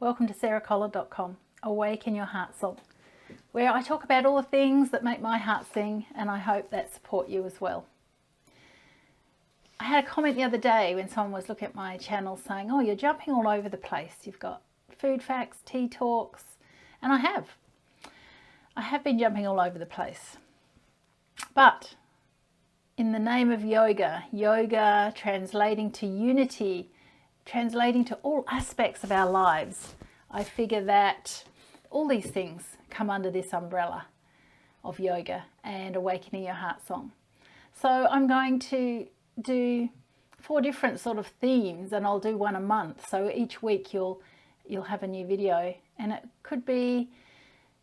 Welcome to sarahcollar.com, Awaken Your Heart Song, where I talk about all the things that make my heart sing, and I hope that support you as well. I had a comment the other day when someone was looking at my channel saying, oh, you're jumping all over the place. You've got food facts, tea talks, and I have been jumping all over the place. But in the name of yoga translating to unity, translating to all aspects of our lives, I figure that all these things come under this umbrella of yoga and awakening your heart song. So I'm going to do 4 different sort of themes, and I'll do one a month. So each week you'll have a new video, and it could be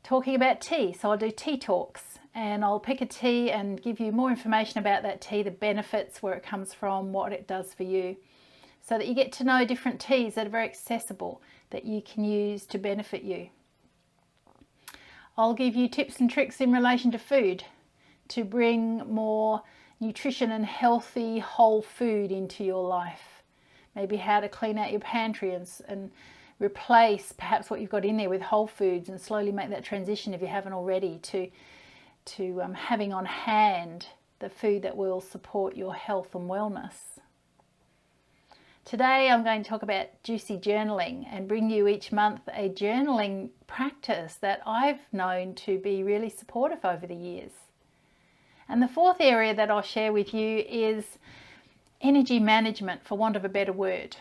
talking about tea. So I'll do tea talks, and I'll pick a tea and give you more information about that tea, the benefits, where it comes from, what it does for you, so that you get to know different teas that are very accessible that you can use to benefit you. I'll give you tips and tricks in relation to food to bring more nutrition and healthy whole food into your life. Maybe how to clean out your pantry and replace perhaps what you've got in there with whole foods, and slowly make that transition, if you haven't already, to having on hand the food that will support your health and wellness. Today I'm going to talk about juicy journaling and bring you each month a journaling practice that I've known to be really supportive over the years. And the 4th area that I'll share with you is energy management, for want of a better word.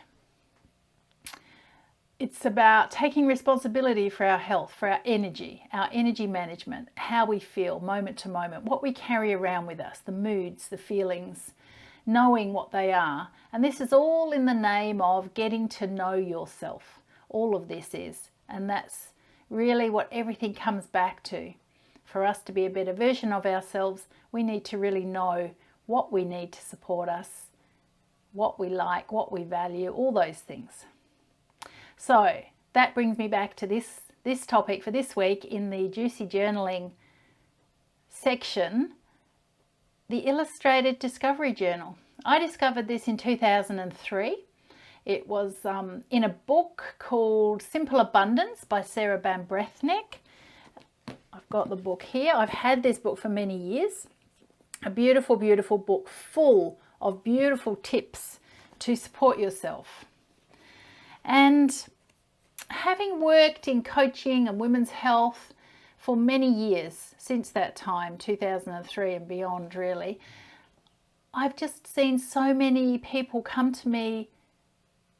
It's about taking responsibility for our health, for our energy management, how we feel moment to moment, what we carry around with us, the moods, the feelings, knowing what they are. And this is all in the name of getting to know yourself. All of this is, and that's really what everything comes back to. For us to be a better version of ourselves, we need to really know what we need to support us, what we like, what we value, all those things. So that brings me back to this topic for this week in the Juicy Journaling section, the Illustrated Discovery Journal. I discovered this in 2003. It was in a book called Simple Abundance by Sarah Brethnick. I've got the book here. I've had this book for many years. A beautiful, beautiful book full of beautiful tips to support yourself. And having worked in coaching and women's health for many years since that time, 2003 and beyond really, I've just seen so many people come to me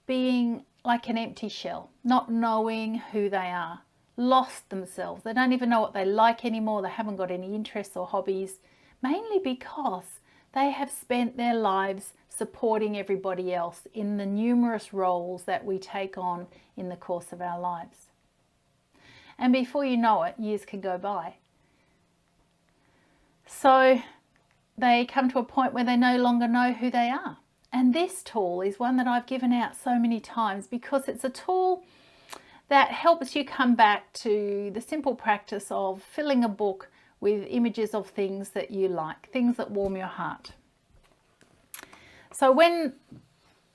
being like an empty shell, not knowing who they are, lost themselves. They don't even know what they like anymore. They haven't got any interests or hobbies, mainly because they have spent their lives supporting everybody else in the numerous roles that we take on in the course of our lives. And before you know it, years can go by. So they come to a point where they no longer know who they are. And this tool is one that I've given out so many times because it's a tool that helps you come back to the simple practice of filling a book with images of things that you like, things that warm your heart. So when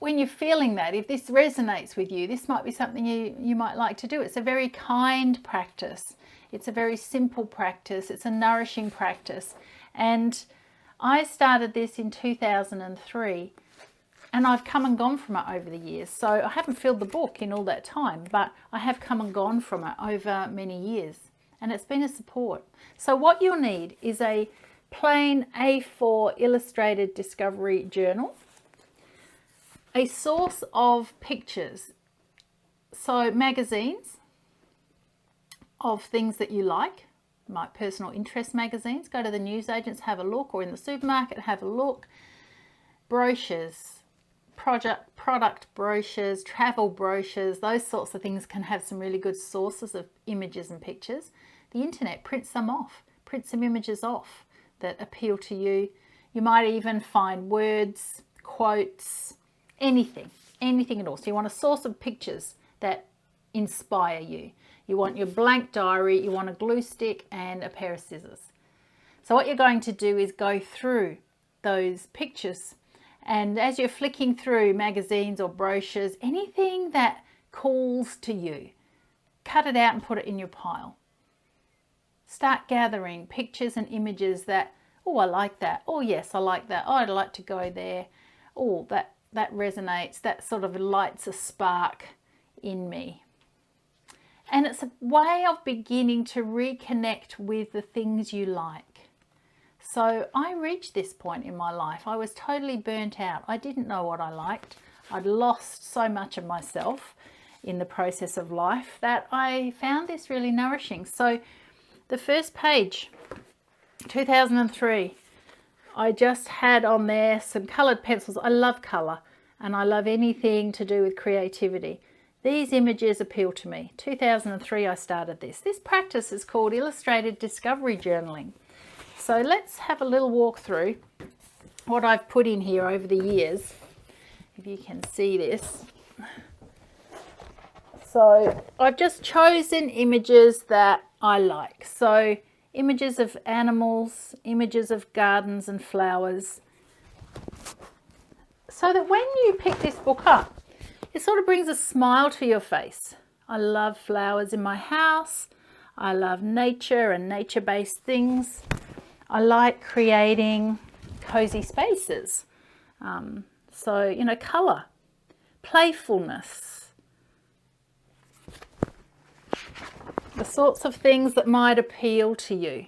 you're feeling that, if this resonates with you, this might be something you might like to do. It's a very kind practice. It's a very simple practice. It's a nourishing practice. And I started this in 2003, and I've come and gone from it over the years. So I haven't filled the book in all that time, but I have come and gone from it over many years, and it's been a support. So what you'll need is a plain A4 illustrated discovery journal, a source of pictures, so magazines of things that you like, my personal interest magazines. Go to the newsagents, have a look, or in the supermarket, have a look. Brochures, product brochures, travel brochures, those sorts of things can have some really good sources of images and pictures. The internet prints them off, print some images off that appeal to you. You might even find words, quotes, anything at all. So you want a source of pictures that inspire you. You want your blank diary, you want a glue stick and a pair of scissors. So what you're going to do is go through those pictures, and as you're flicking through magazines or brochures, anything that calls to you, cut it out and put it in your pile. Start gathering pictures and images that, oh, I like that. Oh, yes, I like that. Oh, I'd like to go there. Oh, that resonates. That sort of lights a spark in me. And it's a way of beginning to reconnect with the things you like. So I reached this point in my life. I was totally burnt out. I didn't know what I liked. I'd lost so much of myself in the process of life that I found this really nourishing. So the first page, 2003, I just had on there some coloured pencils. I love colour and I love anything to do with creativity. These images appeal to me. 2003 I started this. This practice is called Illustrated Discovery Journaling. So let's have a little walk through what I've put in here over the years, if you can see this. So I've just chosen images that I like. So images of animals, images of gardens and flowers. So that when you pick this book up, it sort of brings a smile to your face. I love flowers in my house. I love nature and nature-based things. I like creating cozy spaces. So, you know, colour, playfulness, the sorts of things that might appeal to you.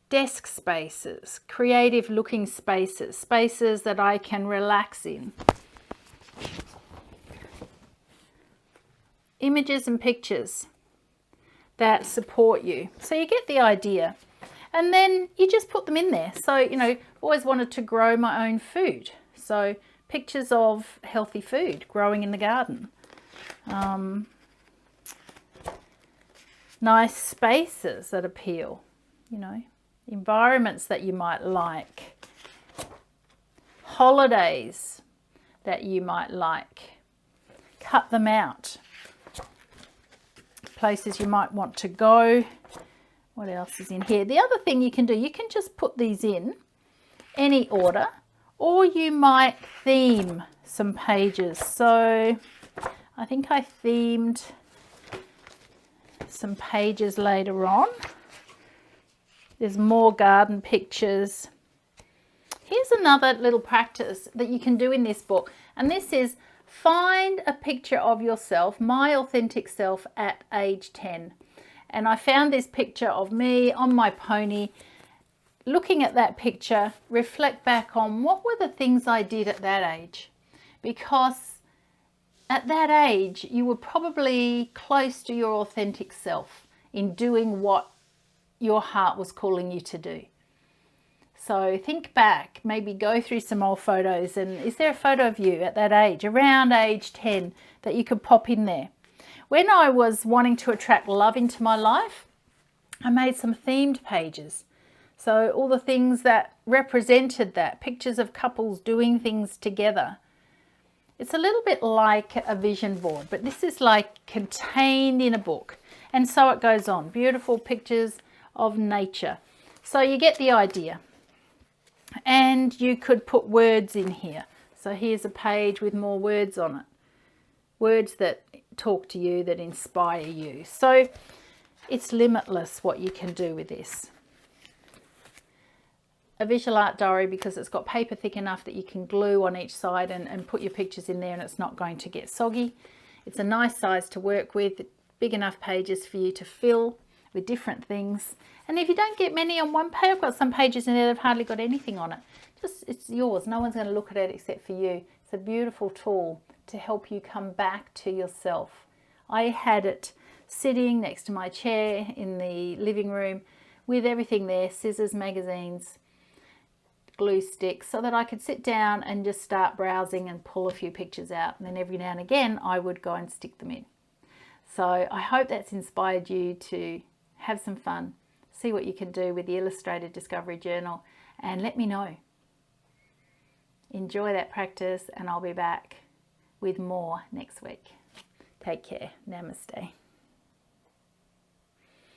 Desk spaces, creative looking spaces, spaces that I can relax in. Images and pictures that support you. So you get the idea. And then you just put them in there. So, you know, always wanted to grow my own food. So pictures of healthy food growing in the garden. Nice spaces that appeal, you know, environments that you might like. Holidays that you might like. Cut them out. Places you might want to go. What else is in here? The other thing you can do, you can just put these in any order, or you might theme some pages. So I think I themed some pages later on. There's more garden pictures. Here's another little practice that you can do in this book, and this is find a picture of yourself, my authentic self at age 10. And I found this picture of me on my pony. Looking at that picture, reflect back on what were the things I did at that age. Because at that age, you were probably close to your authentic self in doing what your heart was calling you to do. So think back, maybe go through some old photos, and is there a photo of you at that age, around age 10, that you could pop in there? When I was wanting to attract love into my life, I made some themed pages. So all the things that represented that, pictures of couples doing things together. It's a little bit like a vision board, but this is like contained in a book. And so it goes on, beautiful pictures of nature. So you get the idea. And you could put words in here. So here's a page with more words on it. Words that talk to you, that inspire you. So it's limitless what you can do with this. A visual art diary, because it's got paper thick enough that you can glue on each side and put your pictures in there, and it's not going to get soggy. It's a nice size to work with, big enough pages for you to fill with different things. And if you don't get many on one page, I've got some pages in there that have hardly got anything on it. Just, it's yours. No one's going to look at it except for you. It's a beautiful tool to help you come back to yourself. I had it sitting next to my chair in the living room with everything there, scissors, magazines, glue sticks, so that I could sit down and just start browsing and pull a few pictures out. And then every now and again, I would go and stick them in. So I hope that's inspired you to have some fun, see what you can do with the Illustrated Discovery Journal, and let me know. Enjoy that practice, and I'll be back with more next week. Take care. Namaste.